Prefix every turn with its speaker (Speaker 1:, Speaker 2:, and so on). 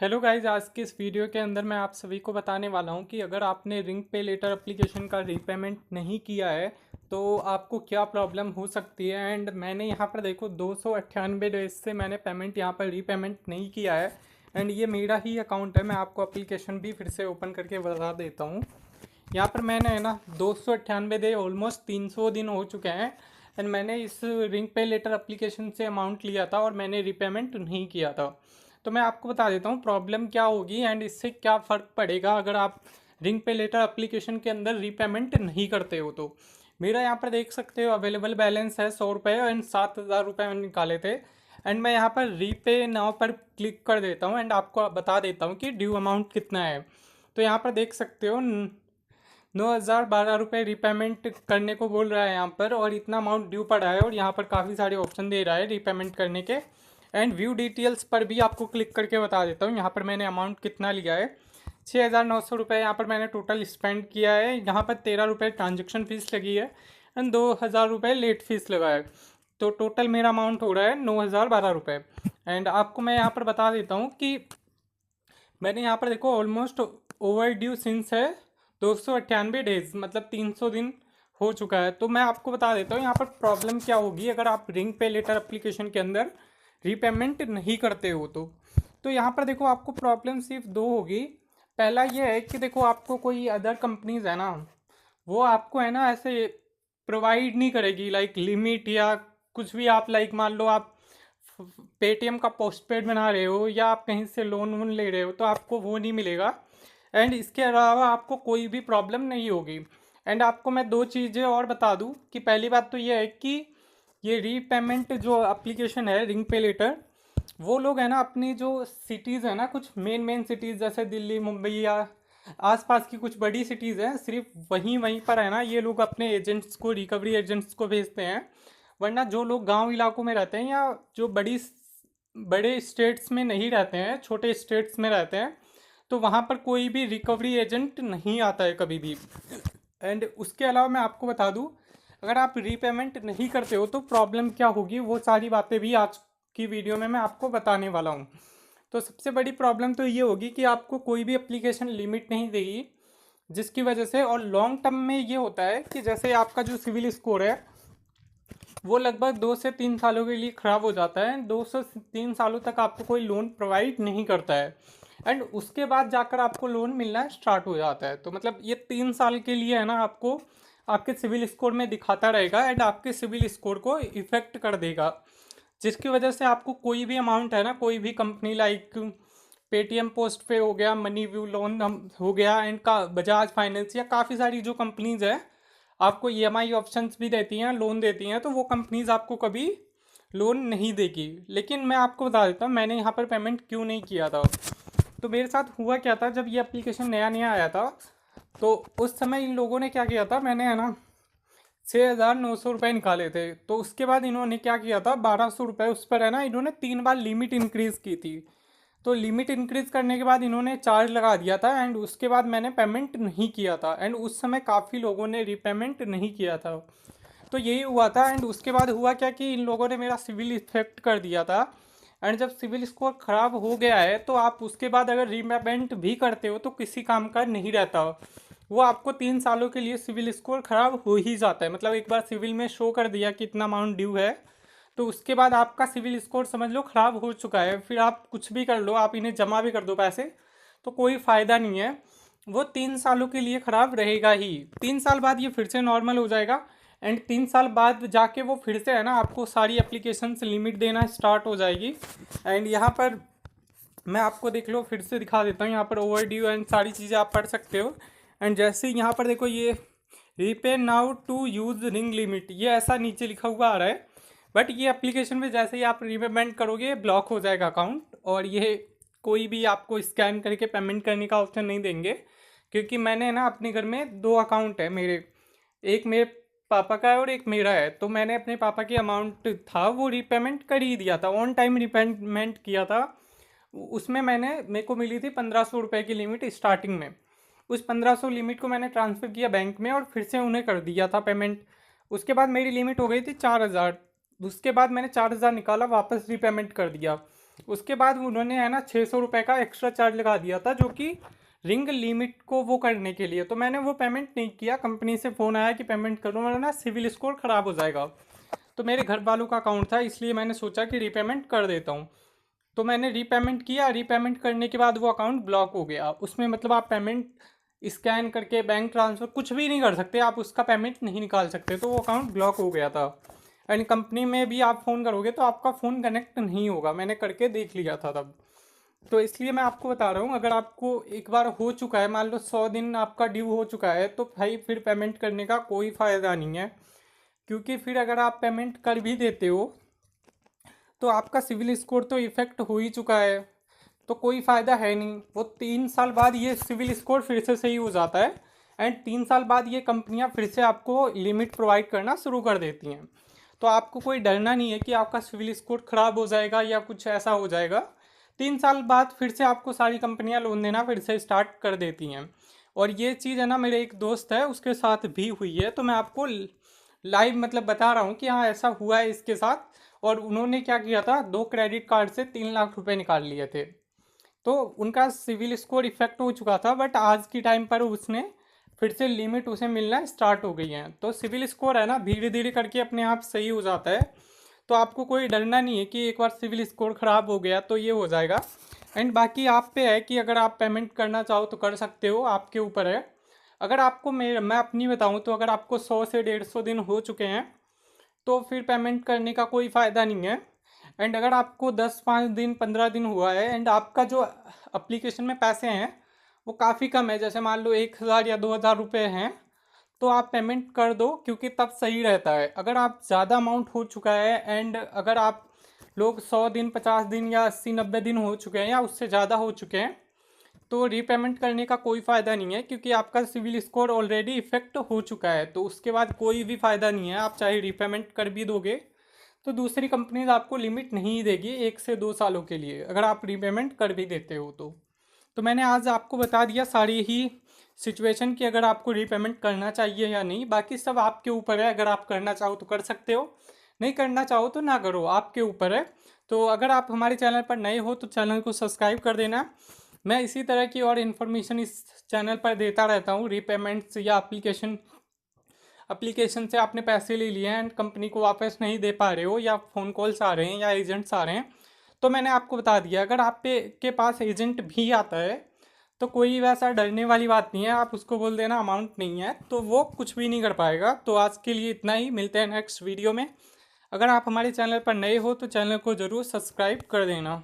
Speaker 1: Hello guys, आज के इस वीडियो के अंदर मैं आप सभी को बताने वाला हूं कि अगर आपने रिंग पे लेटर एप्लीकेशन का रीपेमेंट नहीं किया है तो आपको क्या प्रॉब्लम हो सकती है। एंड मैंने यहां पर देखो 298 डेज से मैंने पेमेंट यहां पर रीपेमेंट नहीं किया है। एंड ये मेरा ही अकाउंट है। मैं आपको एप्लीकेशन भी फिर से ओपन करके बता देता हूँ। यहाँ पर मैंने है ना 298 डे ऑलमोस्ट 300 दिन हो चुके हैं। एंड मैंने इस रिंग पे लेटर एप्लीकेशन से अमाउंट लिया था और मैंने रीपेमेंट नहीं किया था। तो मैं आपको बता देता हूँ प्रॉब्लम क्या होगी एंड इससे क्या फ़र्क पड़ेगा अगर आप रिंग पे लेटर एप्लीकेशन के अंदर रीपेमेंट नहीं करते हो। तो मेरा यहाँ पर देख सकते हो अवेलेबल बैलेंस है 100 रुपये एंड 7,000 रुपये मैंने निकाले थे। एंड मैं यहाँ पर रीपे नाउ पर क्लिक कर देता हूँ एंड आपको बता देता हूँ कि ड्यू अमाउंट कितना है। तो यहाँ पर देख सकते हो 9,012 रुपये रीपेमेंट करने को बोल रहा है यहाँ पर, और इतना अमाउंट ड्यू पड़ा है और यहाँ पर काफ़ी सारे ऑप्शन दे रहा है रीपेमेंट करने के। एंड व्यू डिटेल्स पर भी आपको क्लिक करके बता देता हूँ यहाँ पर मैंने अमाउंट कितना लिया है। 6,900 रुपये यहाँ पर मैंने टोटल स्पेंड किया है। यहाँ पर 13 रुपये ट्रांजेक्शन फ़ीस लगी है एंड 2,000 रुपये लेट फीस लगा है। तो टोटल मेरा अमाउंट हो रहा है 9,012 रुपये। एंड आपको मैं यहाँ पर बता देता हूँ कि मैंने यहाँ पर देखो ऑलमोस्ट ओवर ड्यू सिंस है 298 डेज, मतलब 300 दिन हो चुका है। तो मैं आपको बता देता हूँ यहाँ पर प्रॉब्लम क्या होगी अगर आप रिंग पे लेटर एप्लीकेशन के अंदर रीपेमेंट नहीं करते हो। तो यहाँ पर देखो आपको प्रॉब्लम सिर्फ दो होगी। पहला ये है कि देखो आपको कोई अदर कंपनीज है ना, वो आपको है ना ऐसे प्रोवाइड नहीं करेगी लाइक लिमिट या कुछ भी। आप लाइक मान लो आप पेटीएम का पोस्टपेड बना रहे हो या आप कहीं से लोन वोन ले रहे हो तो आपको वो नहीं मिलेगा। एंड इसके अलावा आपको कोई भी प्रॉब्लम नहीं होगी। एंड आपको मैं दो चीज़ें और बता दूं कि पहली बात तो ये है कि ये रीपेमेंट जो एप्लीकेशन है रिंग पे लेटर, वो लोग है ना अपनी जो सिटीज़ है ना, कुछ मेन मेन सिटीज़ जैसे दिल्ली मुंबई या आसपास की कुछ बड़ी सिटीज़ हैं, सिर्फ वहीं वहीं पर है ना ये लोग अपने एजेंट्स को, रिकवरी एजेंट्स को भेजते हैं। वरना जो लोग गांव इलाकों में रहते हैं या जो बड़े स्टेट्स में नहीं रहते हैं, छोटे स्टेट्स में रहते हैं, तो वहाँ पर कोई भी रिकवरी एजेंट नहीं आता है कभी भी। एंड उसके अलावा मैं आपको बता दूँ, अगर आप रीपेमेंट नहीं करते हो तो प्रॉब्लम क्या होगी वो सारी बातें भी आज की वीडियो में मैं आपको बताने वाला हूँ। तो सबसे बड़ी प्रॉब्लम तो ये होगी कि आपको कोई भी एप्लीकेशन लिमिट नहीं देगी, जिसकी वजह से, और लॉन्ग टर्म में ये होता है कि जैसे आपका जो सिविल स्कोर है वो लगभग 2 से 3 सालों के लिए ख़राब हो जाता है। 2 से 3 सालों तक आपको कोई लोन प्रोवाइड नहीं करता है एंड उसके बाद जाकर आपको लोन मिलना स्टार्ट हो जाता है। तो मतलब ये 3 साल के लिए है ना आपको आपके सिविल स्कोर में दिखाता रहेगा एंड आपके सिविल स्कोर को इफ़ेक्ट कर देगा, जिसकी वजह से आपको कोई भी अमाउंट है ना, कोई भी कंपनी लाइक पेटीएम पोस्ट पे हो गया, मनी व्यू लोन हो गया एंड का बजाज फाइनेंस या काफ़ी सारी जो कंपनीज है आपको ईएमआई ऑप्शंस भी देती हैं, लोन देती हैं, तो वो कंपनीज आपको कभी लोन नहीं देगी। लेकिन मैं आपको बता देता हूँ मैंने यहाँ पर पेमेंट क्यों नहीं किया था। तो मेरे साथ हुआ क्या था, जब ये एप्लीकेशन नया नया आया था तो उस समय इन लोगों ने क्या किया था, मैंने है ना 6,900 रुपये निकाले थे। तो उसके बाद इन्होंने क्या किया था, 1,200 रुपये उस पर है ना इन्होंने 3 बार लिमिट इंक्रीज़ की थी। तो लिमिट इंक्रीज़ करने के बाद इन्होंने चार्ज लगा दिया था एंड उसके बाद मैंने पेमेंट नहीं किया था एंड उस समय काफ़ी लोगों ने रीपेमेंट नहीं किया था। तो यही हुआ था। एंड उसके बाद हुआ क्या कि इन लोगों ने मेरा सिविल इफेक्ट कर दिया था। एंड जब सिविल स्कोर ख़राब हो गया है तो आप उसके बाद अगर रीपेमेंट भी करते हो तो किसी काम का नहीं रहता। वो आपको 3 सालों के लिए सिविल स्कोर ख़राब हो ही जाता है। मतलब एक बार सिविल में शो कर दिया कि इतना अमाउंट ड्यू है तो उसके बाद आपका सिविल स्कोर समझ लो ख़राब हो चुका है। फिर आप कुछ भी कर लो, आप इन्हें जमा भी कर दो पैसे, तो कोई फ़ायदा नहीं है। वो 3 सालों के लिए ख़राब रहेगा ही। 3 साल बाद ये फिर से नॉर्मल हो जाएगा एंड 3 साल बाद जाके वो फिर से है ना आपको सारी एप्लीकेशन से लिमिट देना स्टार्ट हो जाएगी। एंड यहाँ पर मैं आपको देख लो फिर से दिखा देता हूँ, यहाँ पर ओवर ड्यू एंड सारी चीज़ें आप पढ़ सकते हो। एंड जैसे ही यहाँ पर देखो ये repay now to use ring limit, ये ऐसा नीचे लिखा हुआ आ रहा है। बट ये एप्लीकेशन में जैसे ही आप रीपेमेंट करोगे ब्लॉक हो जाएगा अकाउंट, और ये कोई भी आपको स्कैन करके पेमेंट करने का ऑप्शन नहीं देंगे। क्योंकि मैंने ना अपने घर में दो अकाउंट है मेरे, एक मेरे पापा का है और एक मेरा है। तो मैंने अपने पापा की अमाउंट था वो रीपेमेंट कर ही दिया था, ऑन टाइम रीपेमेंट किया था। उसमें मेरे को मिली थी 1,500 रुपये की लिमिट स्टार्टिंग में। उस 1,500 लिमिट को मैंने ट्रांसफ़र किया बैंक में और फिर से उन्हें कर दिया था पेमेंट। उसके बाद मेरी लिमिट हो गई थी 4,000। उसके बाद मैंने 4,000 निकाला, वापस रीपेमेंट कर दिया। उसके बाद उन्होंने है ना 600 रुपये का एक्स्ट्रा चार्ज लगा दिया था, जो कि रिंग लिमिट को वो करने के लिए। तो मैंने वो पेमेंट नहीं किया, कंपनी से फ़ोन आया कि पेमेंट करो, वरना सिविल स्कोर ख़राब हो जाएगा। तो मेरे घर वालों का अकाउंट था, इसलिए मैंने सोचा कि रीपेमेंट कर देता हूँ। तो मैंने रीपेमेंट किया, रीपेमेंट करने के बाद वो अकाउंट ब्लॉक हो गया। उसमें मतलब आप पेमेंट स्कैन करके बैंक ट्रांसफ़र कुछ भी नहीं कर सकते, आप उसका पेमेंट नहीं निकाल सकते, तो वो अकाउंट ब्लॉक हो गया था। एंड कंपनी में भी आप फ़ोन करोगे तो आपका फ़ोन कनेक्ट नहीं होगा, मैंने करके देख लिया था तब। तो इसलिए मैं आपको बता रहा हूँ, अगर आपको एक बार हो चुका है, मान लो 100 दिन आपका ड्यू हो चुका है, तो भाई फिर पेमेंट करने का कोई फ़ायदा नहीं है। क्योंकि फिर अगर आप पेमेंट कर भी देते हो तो आपका सिविल स्कोर तो इफ़ेक्ट हो ही चुका है, तो कोई फ़ायदा है नहीं। वो 3 साल बाद ये सिविल स्कोर फिर से सही हो जाता है, एंड 3 साल बाद ये कंपनियां फिर से आपको लिमिट प्रोवाइड करना शुरू कर देती हैं। तो आपको कोई डरना नहीं है कि आपका सिविल स्कोर ख़राब हो जाएगा या कुछ ऐसा हो जाएगा। 3 साल बाद फिर से आपको सारी कंपनियां लोन देना फिर से स्टार्ट कर देती हैं। और ये चीज़ है ना, मेरे एक दोस्त है उसके साथ भी हुई है, तो मैं आपको लाइव मतलब बता रहा हूँ कि हाँ ऐसा हुआ है इसके साथ। और उन्होंने क्या किया था, 2 क्रेडिट कार्ड से 3 लाख रुपए निकाल लिए थे। तो उनका सिविल स्कोर इफेक्ट हो चुका था, बट आज की टाइम पर उसने फिर से लिमिट उसे मिलना स्टार्ट हो गई है। तो सिविल स्कोर है ना, धीरे धीरे करके अपने आप सही हो जाता है। तो आपको कोई डरना नहीं है कि एक बार सिविल स्कोर ख़राब हो गया तो ये हो जाएगा। एंड बाकी आप पे है कि अगर आप पेमेंट करना चाहो तो कर सकते हो, आपके ऊपर है। अगर आपको मैं अपनी बताऊं तो अगर आपको 100 से 150 दिन हो चुके हैं तो फिर पेमेंट करने का कोई फ़ायदा नहीं है। एंड अगर आपको 10 5 दिन 15 दिन हुआ है एंड आपका जो एप्लीकेशन में पैसे हैं वो काफ़ी कम है, जैसे मान लो 1,000 या 2,000 रुपये हैं, तो आप पेमेंट कर दो, क्योंकि तब सही रहता है। अगर आप ज़्यादा अमाउंट हो चुका है एंड अगर आप लोग 100 दिन 50 दिन या 80 90 दिन हो चुके हैं या उससे ज़्यादा हो चुके हैं, तो रीपेमेंट करने का कोई फ़ायदा नहीं है, क्योंकि आपका सिविल स्कोर ऑलरेडी इफेक्ट हो चुका है। तो उसके बाद कोई भी फ़ायदा नहीं है, आप चाहे रीपेमेंट कर भी दोगे तो दूसरी कंपनीज आपको लिमिट नहीं देगी 1 से 2 सालों के लिए, अगर आप रीपेमेंट कर भी देते हो तो मैंने आज आपको बता दिया सारी ही सिचुएशन कि अगर आपको रीपेमेंट करना चाहिए या नहीं। बाकी सब आपके ऊपर है, अगर आप करना चाहो तो कर सकते हो, नहीं करना चाहो तो ना करो, आपके ऊपर है। तो अगर आप हमारे चैनल पर नए हो तो चैनल को सब्सक्राइब कर देना। मैं इसी तरह की और इन्फॉर्मेशन इस चैनल पर देता रहता हूँ। रीपेमेंट्स या एप्लीकेशन से आपने पैसे ले लिए हैं एंड कंपनी को वापस नहीं दे पा रहे हो, या फ़ोन कॉल्स आ रहे हैं या एजेंट्स आ रहे हैं, तो मैंने आपको बता दिया। अगर आप पे के पास एजेंट भी आता है तो कोई वैसा डरने वाली बात नहीं है, आप उसको बोल देना अमाउंट नहीं है, तो वो कुछ भी नहीं कर पाएगा। तो आज के लिए इतना ही, मिलते हैं नेक्स्ट वीडियो में। अगर आप हमारे चैनल पर नए हो तो चैनल को ज़रूर सब्सक्राइब कर देना।